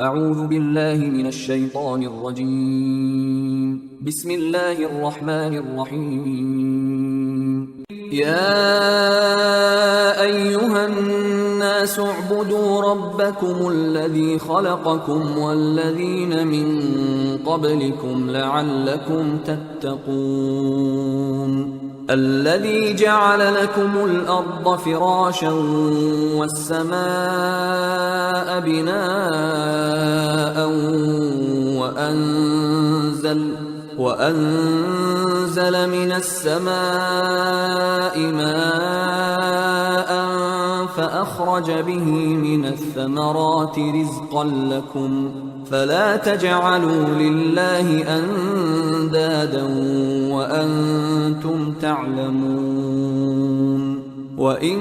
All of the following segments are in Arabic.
أعوذ بالله من الشيطان الرجيم. بسم الله الرحمن الرحيم. يا أيها الناس اعبدوا ربكم الذي خلقكم والذين من قبلكم لعلكم تتقون. الذي جعل لكم الأرض فراشا والسماء بناء وأنزل من السماء ماء فأخرج به من الثمرات رزقا لكم فلا تجعلوا لله أندادا وأنتم تعلمون. وإن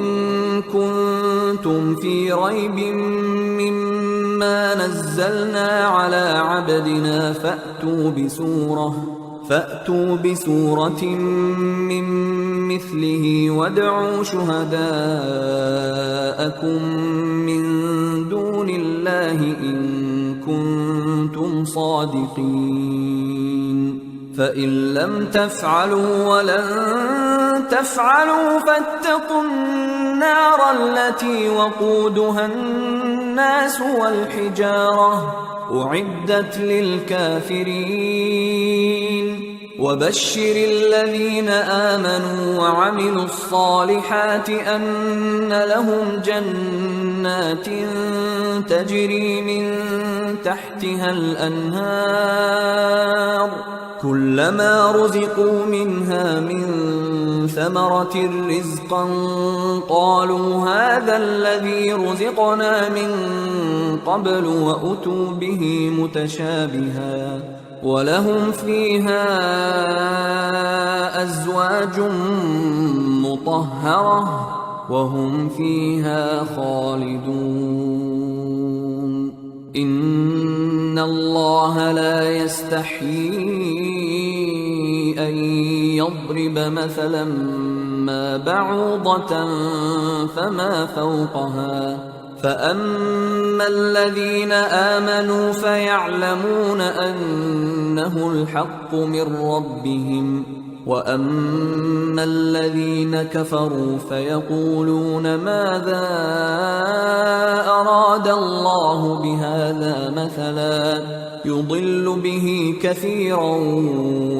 كنتم في ريب مما نزلنا على عبدنا فأتوا بسورة من مثله وادعوا شهداءكم من دون الله إن كنتم صادقين. فإن لم تفعلوا ولن تفعلوا فاتقوا النار التي وقودها الناس والحجارة أعدت للكافرين. وبشر الذين آمنوا وعملوا الصالحات أن لهم جنات تجري من تحتها الأنهار كلما رزقوا منها من ثمرة رزقا قالوا هذا الذي رزقنا من قبل وأتوا به متشابها ولهم فيها أزواج مطهرة وهم فيها خالدون. إن الله لا يستحيي أن يضرب مثلا ما بعوضة فما فوقها فأما الذين آمنوا فيعلمون أنه الحق من ربهم وأما الذين كفروا فيقولون ماذا أراد الله بهذا مثلا يضل به كثيرا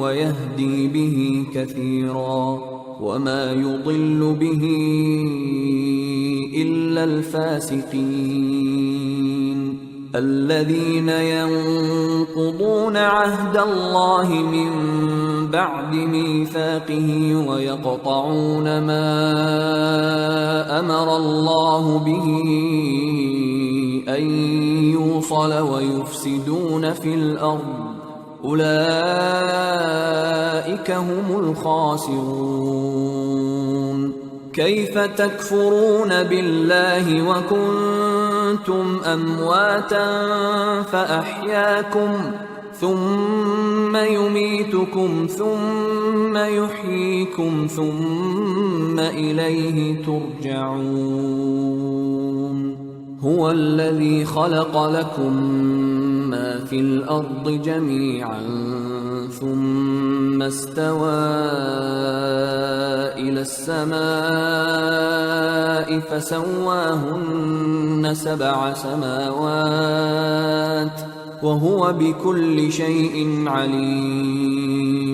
ويهدي به كثيرا وما يضل به إلا الفاسقين الذين ينقضون عهد الله من بعد ميثاقه ويقطعون ما أمر الله به أن يوصل ويفسدون في الأرض أولئك هم الخاسرون. كيف تكفرون بالله وكنتم أمواتا فأحياكم ثم يميتكم ثم يحييكم ثم إليه ترجعون. هو الذي خلق لكم ما في الأرض جميعا ثم استوى إلى السماء فسواهن 7 سماوات وهو بكل شيء عليم.